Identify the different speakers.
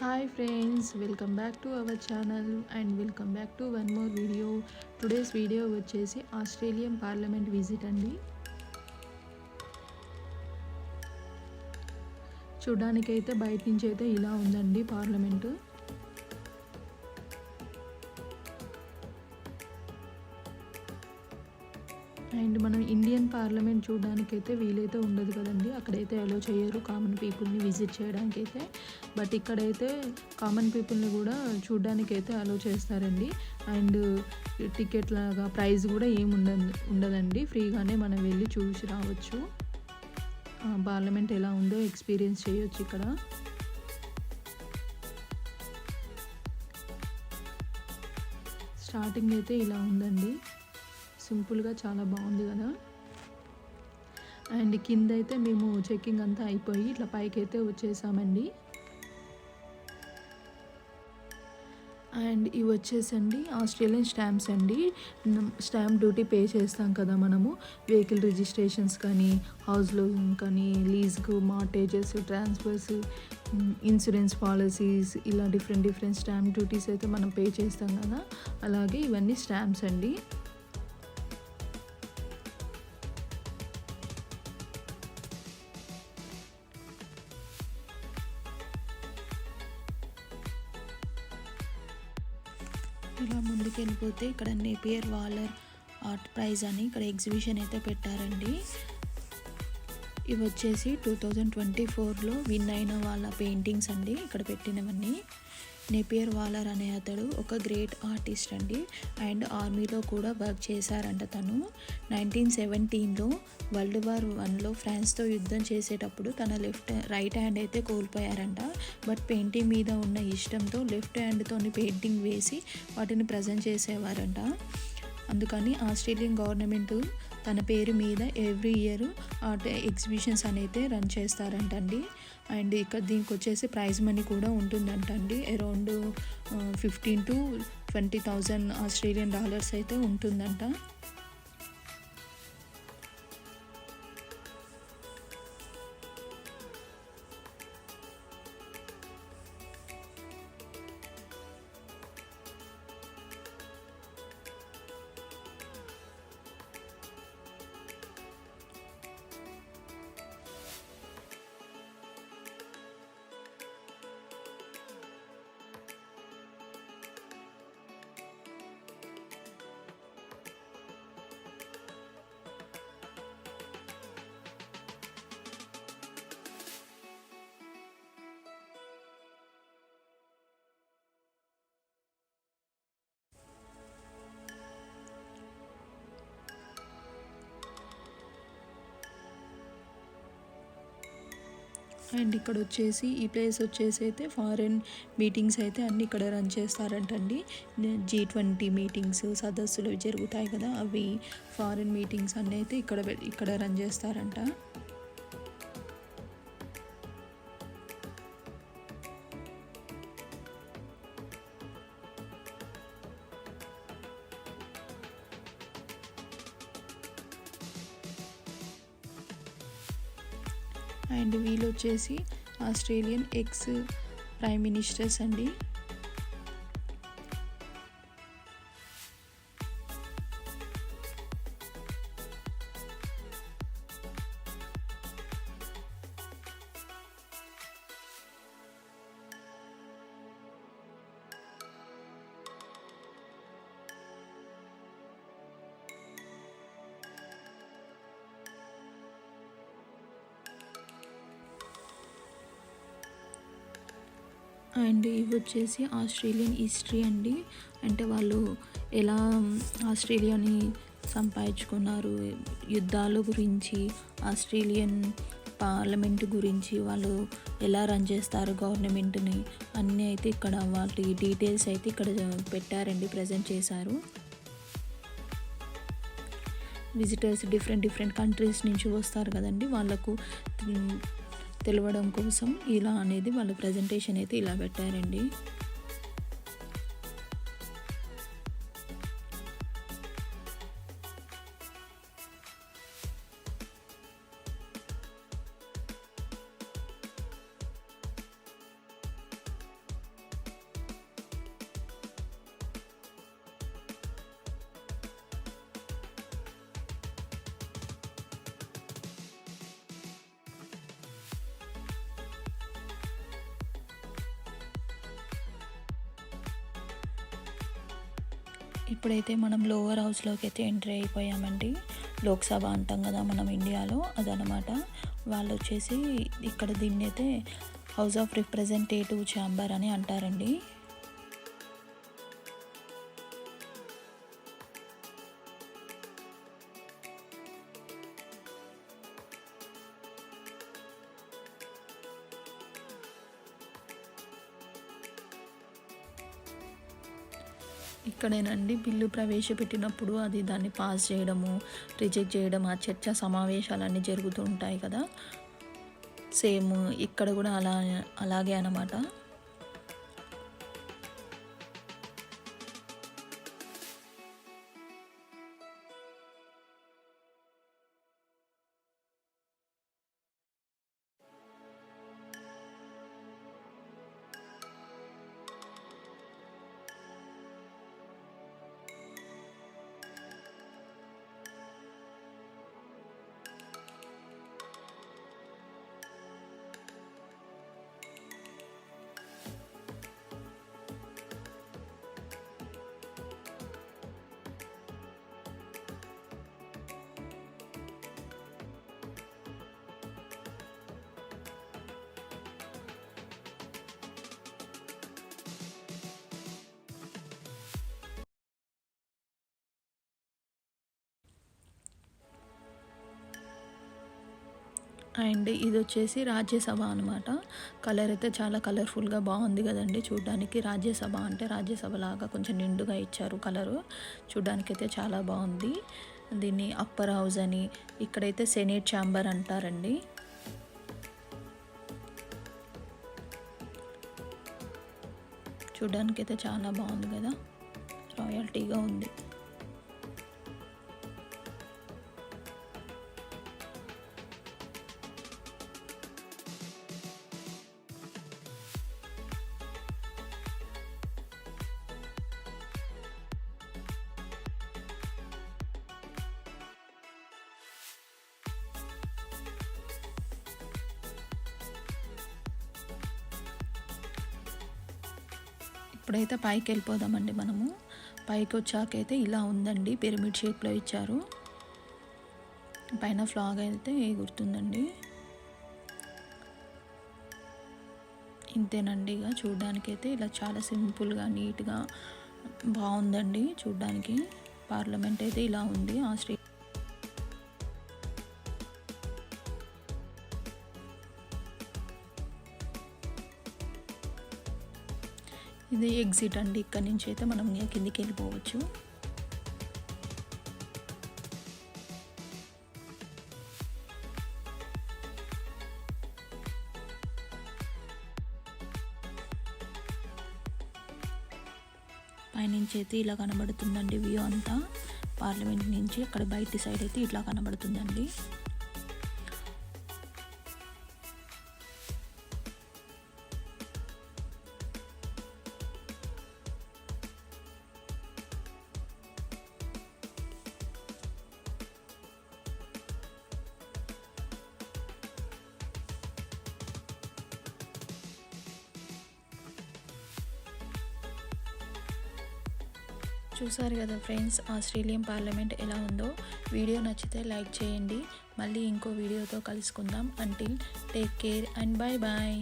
Speaker 1: Hi friends, welcome back to our channel and welcome back to one more video. Today's video వచ్చేసి Australian parliament visit అండి. చూడడానికైతే బయట నుంచి అయితే ఇలా ఉందండి పార్లమెంటు. అండ్ మనం ఇండియన్ పార్లమెంట్ చూడడానికైతే వీలైతే ఉండదు కదండి, అక్కడైతే అలో చేయరు కామన్ పీపుల్ని విజిట్ చేయడానికైతే. బట్ ఇక్కడైతే కామన్ పీపుల్ని కూడా చూడడానికైతే అలో చేస్తారండి. అండ్ టికెట్ లాగా ప్రైస్ కూడా ఏమి ఉండదండి, ఫ్రీగానే మనం వెళ్ళి చూసి రావచ్చు. పార్లమెంట్ ఎలా ఉందో ఎక్స్పీరియన్స్ చేయొచ్చు ఇక్కడ. స్టార్టింగ్ అయితే ఇలా ఉందండి, సింపుల్గా చాలా బాగుంది కదా. అండ్ కింద అయితే మేము చెక్కింగ్ అంతా అయిపోయి ఇట్లా పైకి అయితే వచ్చేసామండి. అండ్ ఇవి వచ్చేసండి ఆస్ట్రేలియన్ స్టాంప్స్ అండి. స్టాంప్ డ్యూటీ పే చేస్తాం కదా మనము, వెహికల్ రిజిస్ట్రేషన్స్ కానీ, హౌస్ లోన్ కానీ, లీజ్కు, మార్టేజెస్, ట్రాన్స్ఫర్స్, ఇన్సూరెన్స్ పాలసీస్, ఇలా డిఫరెంట్ స్టాంప్ డ్యూటీస్ అయితే మనం పే చేస్తాం కదా, అలాగే ఇవన్నీ స్టాంప్స్ అండి. ఇలా ముందుకు వెళ్ళిపోతే ఇక్కడ నేపియర్ వాలర్ ఆర్ట్ ప్రైజ్ అని ఇక్కడ ఎగ్జిబిషన్ అయితే పెట్టారండి. ఇవి వచ్చేసి 2024లో విన్ అయిన వాళ్ళ పెయింటింగ్స్ అండి ఇక్కడ పెట్టినవన్నీ. నేపియర్ వాలర్ అనే అతడు ఒక గ్రేట్ ఆర్టిస్ట్ అండి, అండ్ ఆర్మీలో కూడా వర్క్ చేశారంట తను. 1917లో వరల్డ్ వార్ 1లో ఫ్రాన్స్తో యుద్ధం చేసేటప్పుడు తన రైట్ హ్యాండ్ అయితే కోల్పోయారంట. బట్ పెయింటింగ్ మీద ఉన్న ఇష్టంతో లెఫ్ట్ హ్యాండ్తో పెయింటింగ్ వేసి వాటిని ప్రజెంట్ చేసేవారంట. అందుకని ఆస్ట్రేలియన్ గవర్నమెంట్ తన పేరు మీద ఎవ్రీ ఇయర్ ఆర్ట్ ఎగ్జిబిషన్స్ అనేది రన్ చేస్తారంటండి. అండ్ ఇక్కడ దీనికి వచ్చేసి ప్రైజ్ మనీ కూడా ఉంటుందంటండి, అరౌండ్ 15,000 to 20,000 ఆస్ట్రేలియన్ డాలర్స్ అయితే ఉంటుందంట. అండ్ ఇక్కడ వచ్చేసి ఈ ప్లేస్ వచ్చేసి అయితే ఫారెన్ మీటింగ్స్ అయితే అన్నీ ఇక్కడ రన్ చేస్తారంటండి. G20 మీటింగ్స్, సదస్సులు జరుగుతాయి కదా, అవి ఫారెన్ మీటింగ్స్ అన్నీ అయితే ఇక్కడ రన్ చేస్తారంట. అండ్ వీళ్ళు వచ్చేసి ఆస్ట్రేలియన్ ఎక్స్ ప్రైమ్ మినిస్టర్స్ అండి. అండ్ ఇవి వచ్చేసి ఆస్ట్రేలియన్ హిస్టరీ అండి, అంటే వాళ్ళు ఎలా ఆస్ట్రేలియాని సంపాదించుకున్నారు, యుద్ధాల గురించి, ఆస్ట్రేలియన్ పార్లమెంట్ గురించి, వాళ్ళు ఎలా రన్ చేస్తారు గవర్నమెంట్ని, అన్నీ అయితే ఇక్కడ వాటి డీటెయిల్స్ అయితే ఇక్కడ పెట్టారండి, ప్రజెంట్ చేశారు. విజిటర్స్ డిఫరెంట్ కంట్రీస్ నుంచి వస్తారు కదండి, వాళ్ళకు తెలవడం కోసం ఇలా అనేది వాళ్ళ ప్రజెంటేషన్ అయితే ఇలా పెట్టారండి. ఇప్పుడైతే మనం లోవర్ హౌస్లోకి అయితే ఎంట్రీ అయిపోయామండి. లోక్సభ అంటాం కదా మనం ఇండియాలో, అదనమాట. వాళ్ళు వచ్చేసి ఇక్కడ దీన్ని అయితే హౌస్ ఆఫ్ రిప్రజెంటేటివ్ ఛాంబర్ అని అంటారండి. ఇక్కడేనండి బిల్లు ప్రవేశపెట్టినప్పుడు అది దాన్ని పాస్ చేయడము, రిజెక్ట్ చేయడం, ఆ చర్చా సమావేశాలన్నీ జరుగుతూ ఉంటాయి కదా, సేమ్ ఇక్కడ కూడా అలాగే అన్నమాట. అండ్ ఇది వచ్చేసి రాజ్యసభ అనమాట. కలర్ అయితే చాలా కలర్ఫుల్గా బాగుంది కదండి చూడ్డానికి. రాజ్యసభ అంటే రాజ్యసభ లాగా కొంచెం నిండుగా ఇచ్చారు కలరు. చూడ్డానికి అయితే చాలా బాగుంది. దీన్ని అప్పర్ హౌస్ అని, ఇక్కడైతే సెనేట్ ఛాంబర్ అంటారండి. చూడ్డానికి అయితే చాలా బాగుంది కదా, రాయల్టీగా ఉంది. ఇప్పుడైతే పైకి వెళ్ళిపోదామండి మనము. పైకి వచ్చాకైతే ఇలా ఉందండి, పిరమిడ్ షేప్లో ఇచ్చారు. పైన ఫ్లాగ్ అయితే ఎగురుతుందండి. ఇంతేనండి. ఇక చూడ్డానికైతే ఇలా చాలా సింపుల్గా నీట్గా బాగుందండి చూడ్డానికి. పార్లమెంట్ అయితే ఇలా ఉంది ఆస్ట్రేలియా. ఇది ఎగ్జిట్ అండి. ఇక్కడ నుంచి అయితే మనం కిందికి వెళ్ళిపోవచ్చు. పైనుంచి అయితే ఇలా కనబడుతుందండి వ్యూ అంతా. పార్లమెంట్ నుంచి అక్కడ బయటి సైడ్ అయితే ఇట్లా కనబడుతుందండి. చూసారు కదా ఫ్రెండ్స్, ఆస్ట్రేలియన్ పార్లమెంట్ ఎలా ఉందో. వీడియో నచ్చితే లైక్ చేయండి. మళ్ళీ ఇంకో వీడియోతో కలుసుకుందాం. Until take care and bye bye.